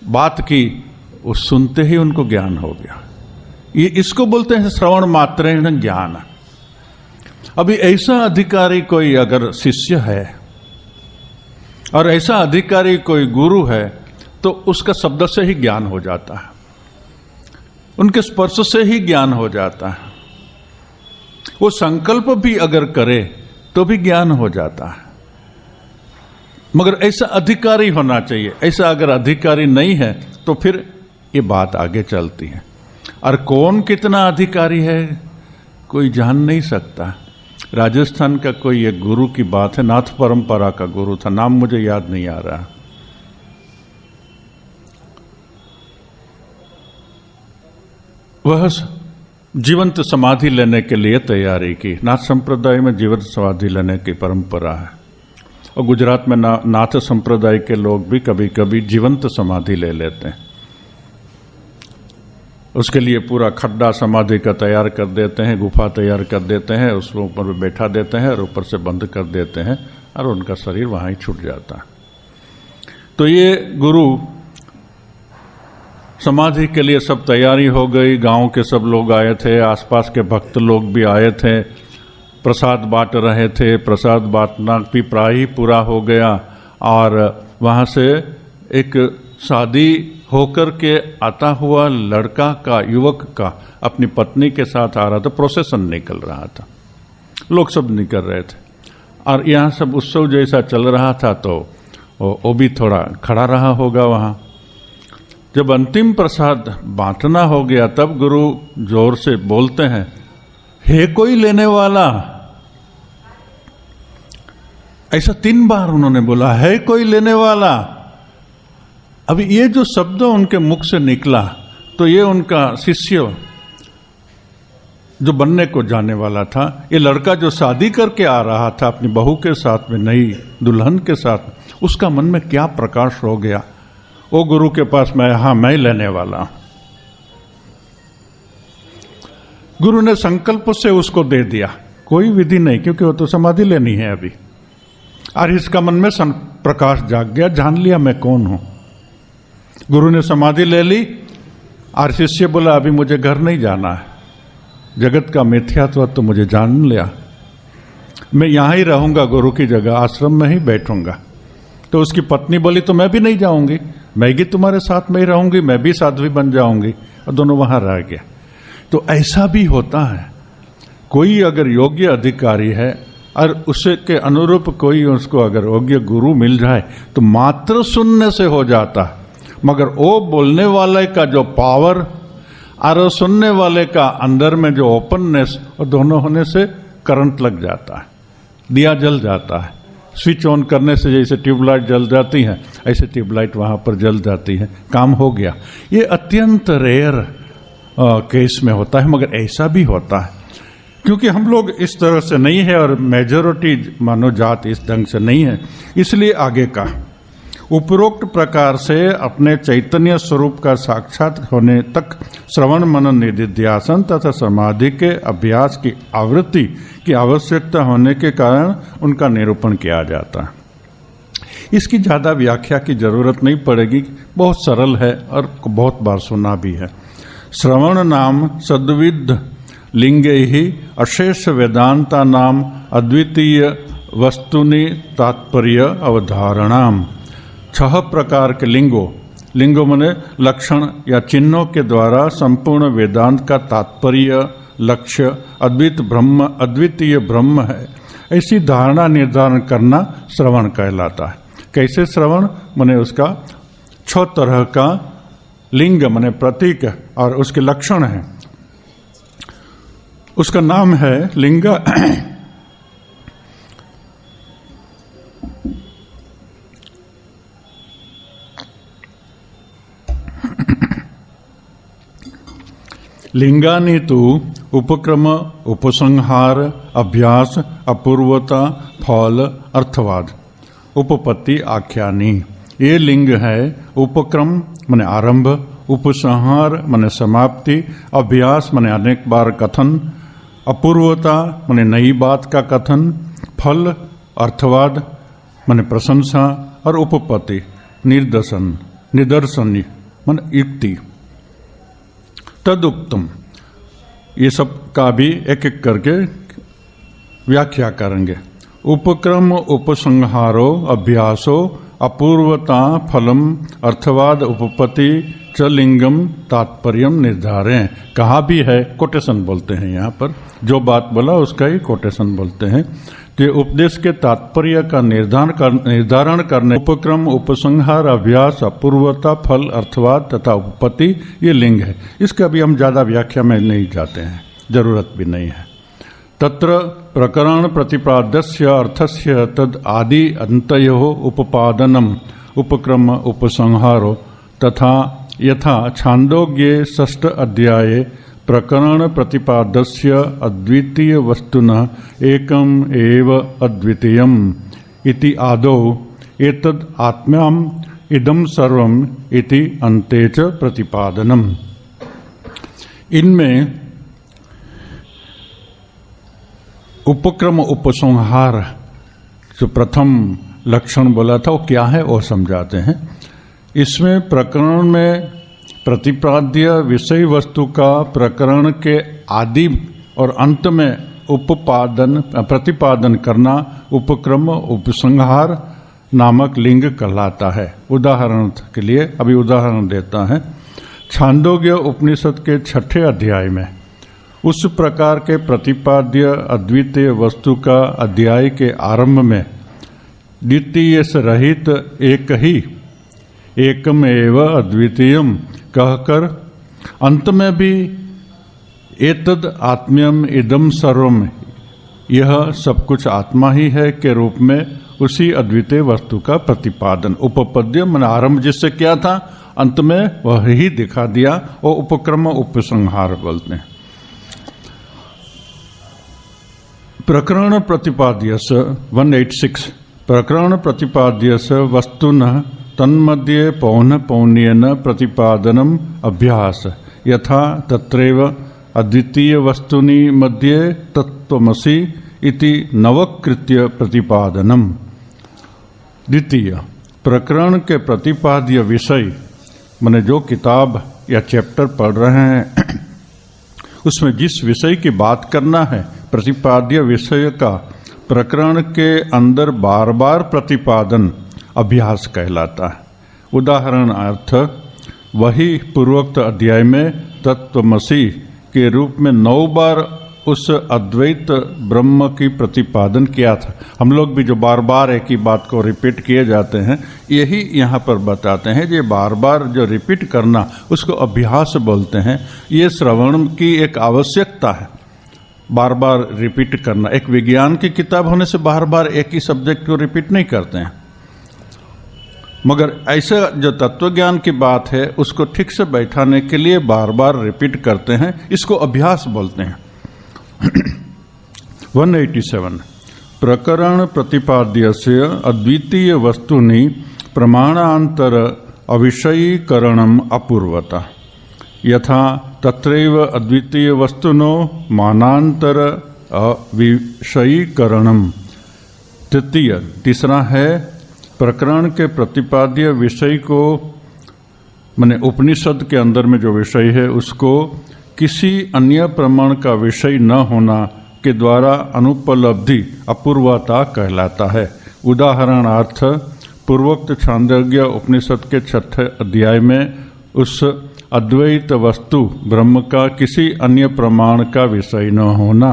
बात की, उस सुनते ही उनको ज्ञान हो गया। ये इसको बोलते हैं श्रवण मात्रेण ज्ञान। अभी ऐसा अधिकारी कोई अगर शिष्य है और ऐसा अधिकारी कोई गुरु है तो उसका शब्द से ही ज्ञान हो जाता है, उनके स्पर्श से ही ज्ञान हो जाता है। वो संकल्प भी अगर करे तो भी ज्ञान हो जाता है। मगर ऐसा अधिकारी होना चाहिए। ऐसा अगर अधिकारी नहीं है तो फिर ये बात आगे चलती है। और कौन कितना अधिकारी है कोई जान नहीं सकता। राजस्थान का कोई एक गुरु की बात है, नाथ परंपरा का गुरु था, नाम मुझे याद नहीं आ रहा। वह जीवंत समाधि लेने के लिए तैयारी की। नाथ संप्रदाय में जीवंत समाधि लेने की परंपरा है और गुजरात में नाथ संप्रदाय के लोग भी कभी कभी जीवंत समाधि ले लेते हैं। उसके लिए पूरा खड्डा समाधि का तैयार कर देते हैं, गुफा तैयार कर देते हैं, उसके ऊपर बैठा देते हैं और ऊपर से बंद कर देते हैं और उनका शरीर वहाँ ही छूट जाता है। तो ये गुरु समाधि के लिए सब तैयारी हो गई, गांव के सब लोग आए थे, आसपास के भक्त लोग भी आए थे, प्रसाद बांट रहे थे। प्रसाद बांटना भी प्राय ही पूरा हो गया और वहाँ से एक शादी होकर के आता हुआ लड़का का, युवक का अपनी पत्नी के साथ आ रहा था। प्रोसेसन निकल रहा था, लोग सब निकल रहे थे और यहाँ सब उत्सव जैसा चल रहा था तो वो भी थोड़ा खड़ा रहा होगा वहाँ। जब अंतिम प्रसाद बांटना हो गया तब गुरु जोर से बोलते हैं, हे कोई लेने वाला। ऐसा 3 बार उन्होंने बोला, है कोई लेने वाला। अभी ये जो शब्द उनके मुख से निकला तो ये उनका शिष्य जो बनने को जाने वाला था, ये लड़का जो शादी करके आ रहा था अपनी बहू के साथ में, नई दुल्हन के साथ, उसका मन में क्या प्रकाश हो गया। ओ गुरु के पास मैं लेने वाला। गुरु ने संकल्प से उसको दे दिया, कोई विधि नहीं, क्योंकि वो तो समाधि लेनी है अभी। और इसका मन में प्रकाश जाग गया, जान लिया मैं कौन हूं। गुरु ने समाधि ले ली और शिष्य बोला अभी मुझे घर नहीं जाना है, जगत का मिथ्यात्व तो मुझे जान लिया, मैं यहां ही रहूंगा, गुरु की जगह आश्रम में ही बैठूंगा। तो उसकी पत्नी बोली तो मैं भी नहीं जाऊंगी, मैं भी तुम्हारे साथ में ही रहूंगी, मैं भी साध्वी बन जाऊंगी। और दोनों वहां रह गए। तो ऐसा भी होता है, कोई अगर योग्य अधिकारी है और उसके अनुरूप कोई उसको अगर योग्य गुरु मिल जाए तो मात्र सुनने से हो जाता है, मगर वो बोलने वाले का जो पावर और सुनने वाले का अंदर में जो ओपननेस, और दोनों होने से करंट लग जाता है, दिया जल जाता है। स्विच ऑन करने से जैसे ट्यूबलाइट जल जाती है, ऐसे ट्यूबलाइट वहां पर जल जाती है, काम हो गया। ये अत्यंत रेयर केस में होता है, मगर ऐसा भी होता है। क्योंकि हम लोग इस तरह से नहीं है और मेजॉरिटी मानव जात इस ढंग से नहीं है, इसलिए आगे का उपरोक्त प्रकार से अपने चैतन्य स्वरूप का साक्षात होने तक श्रवण मनन निधिध्यासन तथा समाधि के अभ्यास की आवृत्ति की आवश्यकता होने के कारण उनका निरूपण किया जाता है। इसकी ज़्यादा व्याख्या की जरूरत नहीं पड़ेगी, बहुत सरल है और बहुत बार सुना भी है। श्रवण नाम सद्विद लिंगे ही अशेष वेदांता नाम अद्वितीय वस्तुनि तात्पर्य अवधारणाम। 6 प्रकार के लिंगो माने लक्षण या चिन्हों के द्वारा संपूर्ण वेदांत का तात्पर्य, लक्ष्य अद्वितीय ब्रह्म है, ऐसी धारणा निर्धारण करना श्रवण कहलाता है। कैसे श्रवण माने उसका 6 तरह का लिंग माने प्रतीक और उसके लक्षण है, उसका नाम है लिंग। लिंगानि तु उपक्रम, उपसंहार, अभ्यास, अपूर्वता, फल, अर्थवाद, उपपत्ति आख्यानी। ये लिंग है उपक्रम माने आरंभ, उपसंहार माने समाप्ति, अभ्यास माने अनेक बार कथन, अपूर्वता माने नई बात का कथन, फल अर्थवाद माने प्रशंसा, और उपपत्ति निदर्शन माने युक्ति। तदुक्तम, ये सब का भी एक एक करके व्याख्या करेंगे। उपक्रम, उपसंहारो, अभ्यासो, अपूर्वता, फलम, अर्थवाद, उपपत्ति च लिंगम तात्पर्यम निर्धारें। कहा भी है, कोटेशन बोलते हैं यहाँ पर, जो बात बोला उसका ही कोटेशन बोलते हैं कि उपदेश के तात्पर्य का निर्धारण करने उपक्रम, उपसंहार, अभ्यास, अपूर्वता, फल, अर्थवाद तथा उपपत्ति ये लिंग है। इसका भी हम ज्यादा व्याख्या में नहीं जाते हैं, जरूरत भी नहीं है। तत्र प्रकरण प्रतिपाद्यस्य अर्थस्य तद आदि अंतयो उपपादनम उपक्रम उपसंहारो तथा यथा छांदोग्ये 6 अध्याये प्रकरण प्रतिपाद्यस्य अद्वितीय वस्तुनः एकम एव अद्वितीयम इति आदौ एतद् आत्म्याम इदं सर्वम इति अन्ते च प्रतिपादनम। इनमें उपक्रम उपसंहार जो प्रथम लक्षण बोला था वो क्या है वो समझाते हैं। इसमें प्रकरण में प्रतिपाद्य विषय वस्तु का प्रकरण के आदि और अंत में प्रतिपादन करना उपक्रम उपसंहार नामक लिंग कहलाता है। उदाहरण के लिए अभी उदाहरण देता है। छांदोग्य उपनिषद के 6ठे अध्याय में उस प्रकार के प्रतिपाद्य अद्वितीय वस्तु का अध्याय के आरंभ में द्वितीय से रहित एक ही एकमेव अद्वितीयम कहकर अंत में भी एतद आत्म्यम इदम सर्वम यह सब कुछ आत्मा ही है के रूप में उसी अद्वितीय वस्तु का प्रतिपादन। उपपद्य मन आरंभ जिससे क्या था, अंत में वह ही दिखा दिया, और उपक्रम उपसंहार बोलते हैं। प्रकरण प्रतिपाद्यस 186 प्रकरण प्रतिपाद्यस वस्तुनः तन्मध्ये पौन पौन्येन प्रतिपादनम अभ्यास यथा तत्रैव अद्वितीय वस्तुनि मध्ये तत्त्वमसि इति नवकृत्य प्रतिपादनम। द्वितीय, प्रकरण के प्रतिपाद्य विषय माने जो किताब या चैप्टर पढ़ रहे हैं उसमें जिस विषय की बात करना है, प्रतिपाद्य विषय का प्रकरण के अंदर बार बार प्रतिपादन अभ्यास कहलाता है। उदाहरण अर्थ वही पूर्वोक्त अध्याय में तत्त्वमसि के रूप में 9 बार उस अद्वैत ब्रह्म की प्रतिपादन किया था। हम लोग भी जो बार बार एक ही बात को रिपीट किए जाते हैं, यही यहाँ पर बताते हैं। ये बार बार जो रिपीट करना उसको अभ्यास बोलते हैं। ये श्रवण की एक आवश्यकता है, बार बार रिपीट करना। एक विज्ञान की किताब होने से बार बार एक ही सब्जेक्ट को रिपीट नहीं करते हैं, मगर ऐसा जो तत्व ज्ञान की बात है उसको ठीक से बैठाने के लिए बार बार रिपीट करते हैं। इसको अभ्यास बोलते हैं। 187 प्रकरण प्रतिपाद्यस्य अद्वितीय वस्तुनि प्रमाणांतर अविषयीकरणम अपूर्वता यथा तत्रैव अद्वितीय वस्तुनो मानांतर अविषयीकरणम। तृतीय, तीसरा है प्रकरण के प्रतिपाद्य विषय को माने उपनिषद के अंदर में जो विषय है उसको किसी अन्य प्रमाण का विषय न होना के द्वारा अनुपलब्धि अपूर्वता कहलाता है। उदाहरणार्थ पूर्वोक्त छांदोग्य उपनिषद के 6 अध्याय में उस अद्वैत वस्तु ब्रह्म का किसी अन्य प्रमाण का विषय न होना,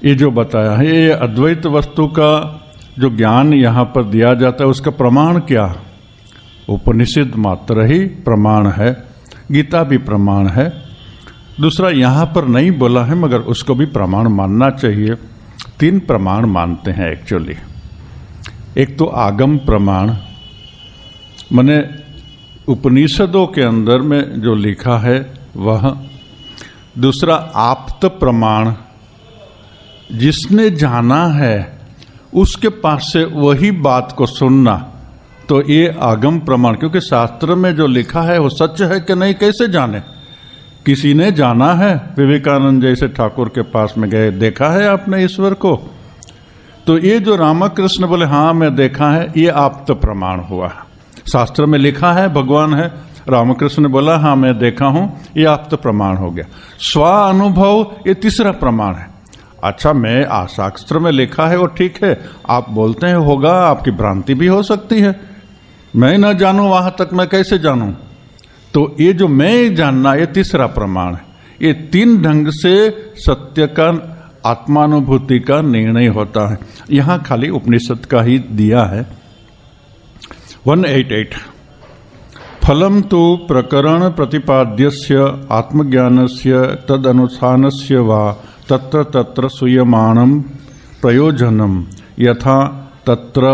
ये जो बताया है, ये अद्वैत वस्तु का जो ज्ञान यहाँ पर दिया जाता है उसका प्रमाण क्या? उपनिषद मात्र ही प्रमाण है, गीता भी प्रमाण है। दूसरा यहाँ पर नहीं बोला है मगर उसको भी प्रमाण मानना चाहिए। 3 प्रमाण मानते हैं एक्चुअली। एक तो आगम प्रमाण, माने उपनिषदों के अंदर में जो लिखा है वह। दूसरा आप्त प्रमाण, जिसने जाना है उसके पास से वही बात को सुनना, तो ये आगम प्रमाण। क्योंकि शास्त्र में जो लिखा है वो सच है कि नहीं कैसे जाने? किसी ने जाना है, विवेकानंद जैसे ठाकुर के पास में गए, देखा है आपने ईश्वर को? तो ये जो रामकृष्ण बोले हाँ मैं देखा है, ये आप्त प्रमाण हुआ। शास्त्र में लिखा है भगवान है, रामकृष्ण ने बोला हाँ मैं देखा हूं, ये आप्त प्रमाण हो गया। स्व अनुभव ये तीसरा प्रमाण है। अच्छा, मैं शास्त्र में लिखा है वो ठीक है, आप बोलते हैं होगा, आपकी भ्रांति भी हो सकती है। मैं न जानूं वहां तक मैं कैसे जानूं? तो ये जो मैं जानना, ये तीसरा प्रमाण है। ये 3 ढंग से सत्य का, आत्मानुभूति का निर्णय होता है। यहां खाली उपनिषद का ही दिया है। 188 फलम तो प्रकरण प्रतिपाद्यस्य आत्मज्ञानस्य तदनुष्ठानस्य वा तत्र तत्र सूयमाणं प्रयोजनम यथा तत्र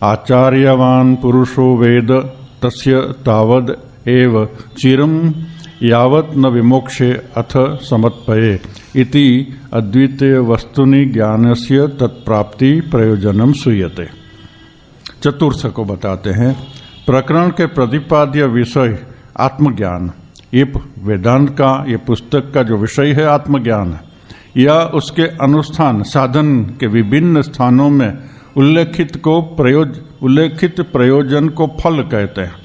आचार्यवान पुरुषो वेद तस्य तावद एव चिरं यावत् न विमोक्षे अथ समत्पये इति अद्वितीय वस्तुनि ज्ञानस्य तत्प्राप्ति प्रयोजनम सूयते। चतुर्थ को बताते हैं। प्रकरण के प्रतिपाद्य विषय आत्मज्ञान, ये वेदांत का, ये पुस्तक का जो विषय है आत्मज्ञान है, या उसके अनुष्ठान साधन के विभिन्न स्थानों में उल्लेखित प्रयोजन को फल कहते हैं।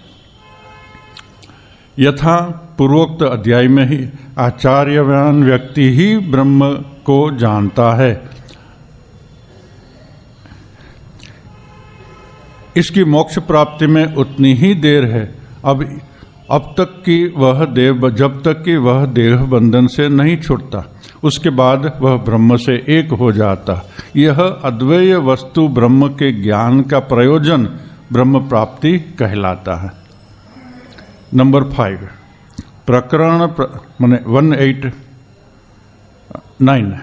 यथा पूर्वोक्त अध्याय में ही आचार्यवान व्यक्ति ही ब्रह्म को जानता है। इसकी मोक्ष प्राप्ति में उतनी ही देर है अब तक कि वह जब तक कि वह देह बंधन से नहीं छूटता, उसके बाद वह ब्रह्म से एक हो जाता। यह अद्वैय वस्तु ब्रह्म के ज्ञान का प्रयोजन ब्रह्म प्राप्ति कहलाता है। नंबर 5 प्रकरण माने 9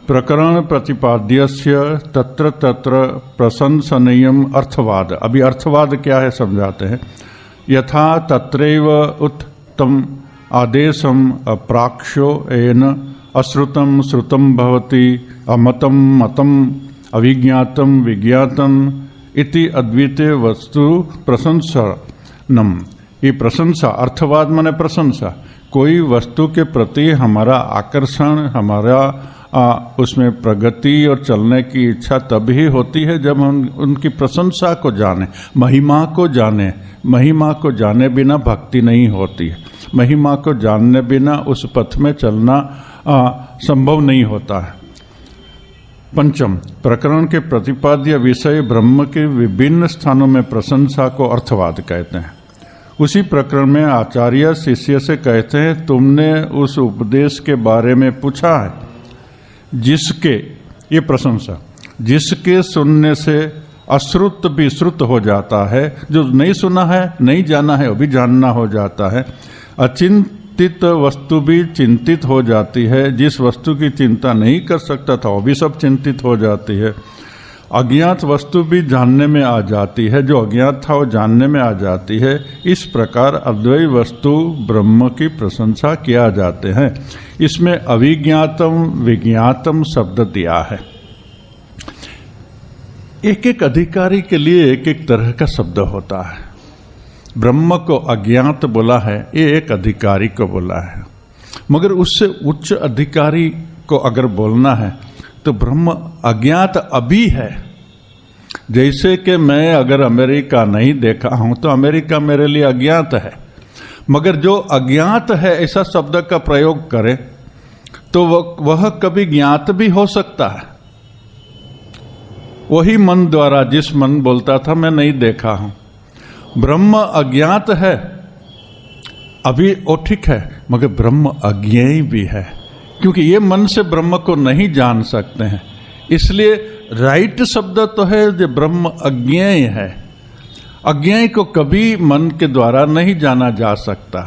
प्रकरण प्रतिपाद्यस्य तत्र तत्र प्रशंसनीयम अर्थवाद। अभी अर्थवाद क्या है समझाते हैं। यथा तत्रैव उत्तम आदेशम अप्राक्ष्यो येन अश्रुतम श्रुतम भवति अमतम मतम अविज्ञातम विज्ञातम इति अद्वितीय वस्तु प्रशंसनम। ये प्रशंसा, अर्थवाद माने प्रशंसा। कोई वस्तु के प्रति हमारा आकर्षण, हमारा उसमें प्रगति और चलने की इच्छा तभी होती है जब हम उनकी प्रशंसा को जाने, महिमा को जाने। महिमा को जाने बिना भक्ति नहीं होती है। महिमा को जानने बिना उस पथ में चलना संभव नहीं होता है। 5 प्रकरण के प्रतिपाद्य विषय ब्रह्म के विभिन्न स्थानों में प्रशंसा को अर्थवाद कहते हैं। उसी प्रकरण में आचार्य शिष्य से कहते हैं, तुमने उस उपदेश के बारे में पूछा है जिसके, ये प्रशंसा, जिसके सुनने से अश्रुत भी श्रुत हो जाता है। जो नहीं सुना है, नहीं जाना है, वो भी जानना हो जाता है। अचिंतित वस्तु भी चिंतित हो जाती है। जिस वस्तु की चिंता नहीं कर सकता था वो भी सब चिंतित हो जाती है। अज्ञात वस्तु भी जानने में आ जाती है। जो अज्ञात था वो जानने में आ जाती है। इस प्रकार अद्वैय वस्तु ब्रह्म की प्रशंसा किया जाते हैं। इसमें अविज्ञातम विज्ञातम शब्द दिया है। एक एक अधिकारी के लिए एक एक तरह का शब्द होता है। ब्रह्म को अज्ञात बोला है, ये एक अधिकारी को बोला है। मगर उससे उच्च अधिकारी को अगर बोलना है तो ब्रह्म अज्ञात अभी है। जैसे कि मैं अगर अमेरिका नहीं देखा हूं तो अमेरिका मेरे लिए अज्ञात है। मगर जो अज्ञात है ऐसा शब्द का प्रयोग करे तो वह कभी ज्ञात भी हो सकता है। वही मन द्वारा, जिस मन बोलता था मैं नहीं देखा हूं, ब्रह्म अज्ञात है अभी, वो ठीक है, मगर ब्रह्म अज्ञेय भी है। क्योंकि ये मन से ब्रह्म को नहीं जान सकते हैं। इसलिए राइट शब्द तो है जो ब्रह्म अज्ञेय है। अज्ञेय को कभी मन के द्वारा नहीं जाना जा सकता।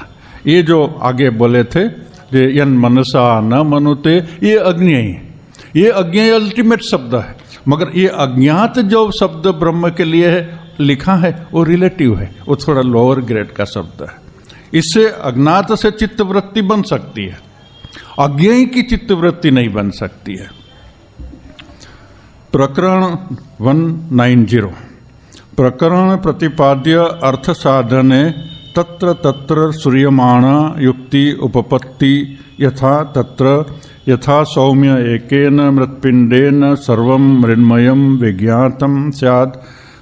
ये जो आगे बोले थे जे यन मनसा न मनुते, ये अज्ञेय, ये अज्ञेय अल्टीमेट शब्द है। मगर ये अज्ञात जो शब्द ब्रह्म के लिए है, लिखा है, वो रिलेटिव है, वो थोड़ा लोअर ग्रेड का शब्द है। इससे अज्ञात से चित्तवृत्ति बन सकती है, अज्ञेय की चित्तवृत्ति नहीं बन सकती है। प्रकरण 190 प्रकरण प्रतिपाद्य अर्थ साधने तत्र तत्र सूर्यमाणा युक्ति उपपत्ति यथा तत्र यथा सौम्य एकेन मृत्पिंडेन सर्वं मृण्मयं विज्ञातं स्यात्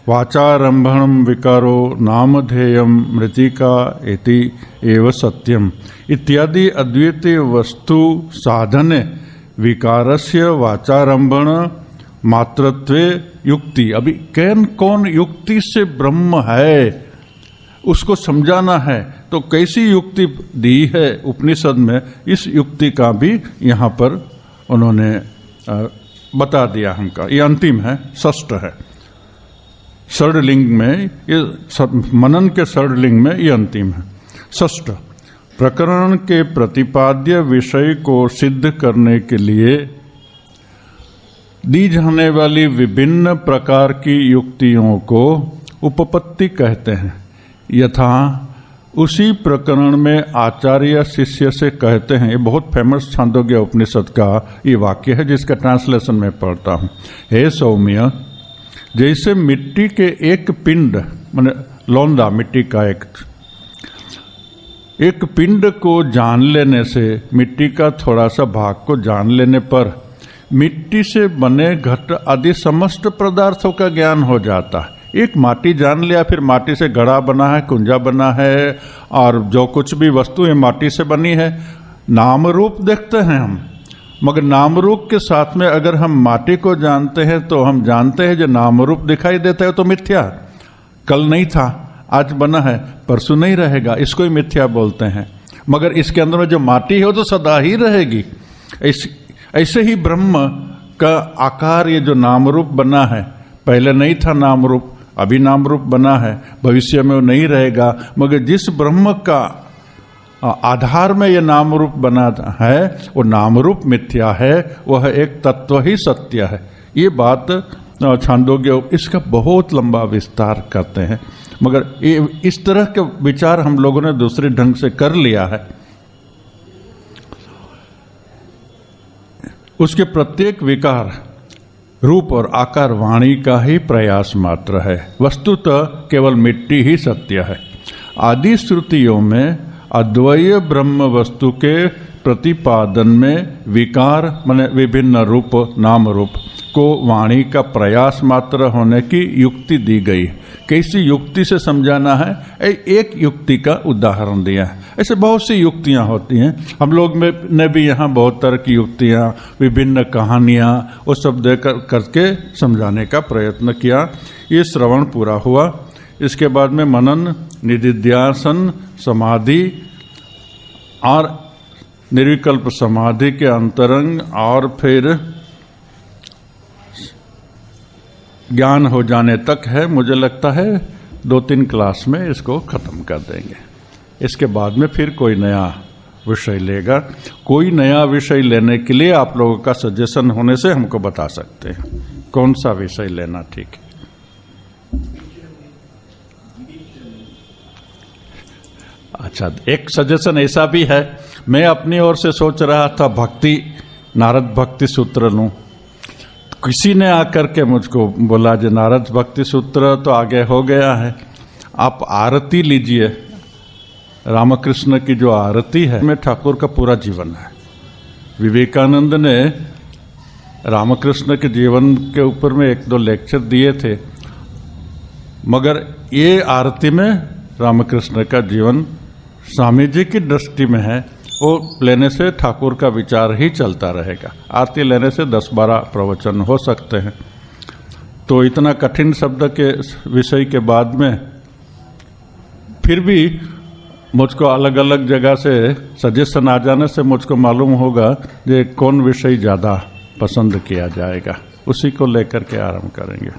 वाचारंभणं विकारो नामधेयं मृतिका इति एव सत्यम इत्यादि अद्वितीय वस्तु साधने विकारस्य वाचारंभण मात्रत्वे युक्ति। अभी कौन युक्ति से ब्रह्म है उसको समझाना है, तो कैसी युक्ति दी है उपनिषद में, इस युक्ति का भी यहाँ पर उन्होंने बता दिया हमका। ये अंतिम है, षष्ठ है। षड्लिंग में ये मनन के षड्लिंग में ये अंतिम है। षष्ठ प्रकरण के प्रतिपाद्य विषय को सिद्ध करने के लिए दी जाने वाली विभिन्न प्रकार की युक्तियों को उपपत्ति कहते हैं। यथा उसी प्रकरण में आचार्य शिष्य से कहते हैं, ये बहुत फेमस छांदोग्य उपनिषद का ये वाक्य है जिसका ट्रांसलेशन में पढ़ता हूँ। हे सौम्य, जैसे मिट्टी के एक पिंड माने लौंदा, मिट्टी का एक पिंड को जान लेने से, मिट्टी का थोड़ा सा भाग को जान लेने पर मिट्टी से बने घट आदि समस्त पदार्थों का ज्ञान हो जाता है। एक माटी जान लिया, फिर माटी से घड़ा बना है, कुंजा बना है, और जो कुछ भी वस्तु है माटी से बनी है। नाम रूप देखते हैं हम, मगर नाम रूप के साथ में अगर हम माटी को जानते हैं तो हम जानते हैं जो नाम रूप दिखाई देता है तो मिथ्या, कल नहीं था, आज बना है, परसों नहीं रहेगा, इसको ही मिथ्या बोलते हैं। मगर इसके अंदर में जो माटी है वो तो सदा ही रहेगी। ऐसे ही ब्रह्म का आकार, ये जो नाम रूप बना है, पहले नहीं था नाम रूप, अभी नाम रूप बना है, भविष्य में वो नहीं रहेगा। मगर जिस ब्रह्म का आधार में ये नाम रूप बना है, वो नाम रूप मिथ्या है, वह एक तत्व ही सत्य है। ये बात छांदोग्य इसका बहुत लंबा विस्तार करते हैं, मगर ये इस तरह के विचार हम लोगों ने दूसरे ढंग से कर लिया है। उसके प्रत्येक विकार रूप और आकार वाणी का ही प्रयास मात्र है, वस्तुतः केवल मिट्टी ही सत्य है। आदि श्रुतियों में अद्वैय ब्रह्म वस्तु के प्रतिपादन में विकार माने विभिन्न रूप नाम रूप को वाणी का प्रयास मात्र होने की युक्ति दी गई। कैसी युक्ति से समझाना है, एक युक्ति का उदाहरण दिया है। ऐसे बहुत सी युक्तियां होती हैं, हम लोग ने भी यहाँ बहुत तरह की युक्तियां, विभिन्न कहानियां वो सब देकर करके समझाने का प्रयत्न किया। ये श्रवण पूरा हुआ, इसके बाद में मनन, निधिध्यासन, समाधि और निर्विकल्प समाधि के अंतरंग और फिर ज्ञान हो जाने तक है। मुझे लगता है 2-3 क्लास में इसको खत्म कर देंगे। इसके बाद में फिर कोई नया विषय लेगा। कोई नया विषय लेने के लिए आप लोगों का सजेशन होने से हमको बता सकते हैं कौन सा विषय लेना ठीक है। अच्छा, एक सजेशन ऐसा भी है, मैं अपनी ओर से सोच रहा था भक्ति, नारद भक्ति सूत्र लूं। किसी ने आकर के मुझको बोला जो नारद भक्ति सूत्र तो आगे हो गया है, आप आरती लीजिए। रामकृष्ण की जो आरती है में ठाकुर का पूरा जीवन है। विवेकानंद ने रामकृष्ण के जीवन के ऊपर में 1-2 लेक्चर दिए थे, मगर ये आरती में रामकृष्ण का जीवन स्वामी जी की दृष्टि में है। वो लेने से ठाकुर का विचार ही चलता रहेगा। आरती लेने से 10-12 प्रवचन हो सकते हैं। तो इतना कठिन शब्द के विषय के बाद में फिर भी मुझको अलग अलग जगह से सजेशन आ जाने से मुझको मालूम होगा कि कौन विषय ज़्यादा पसंद किया जाएगा, उसी को लेकर के आरंभ करेंगे।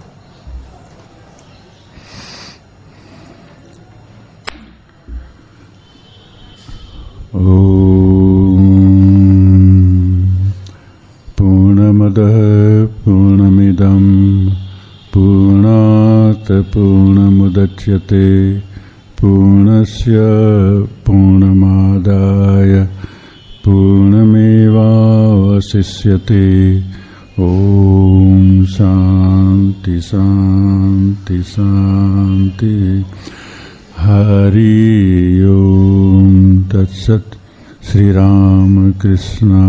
पूर्णमदः पूर्णमिदं पूर्णात् पूर्णमुदच्यते पूर्णस्य पूर्णमादाय पूर्णमेवावशिष्यते। ओम शांति शांति शांति। हरि ओम तत्सत्। श्री राम कृष्णार्पणमस्तु।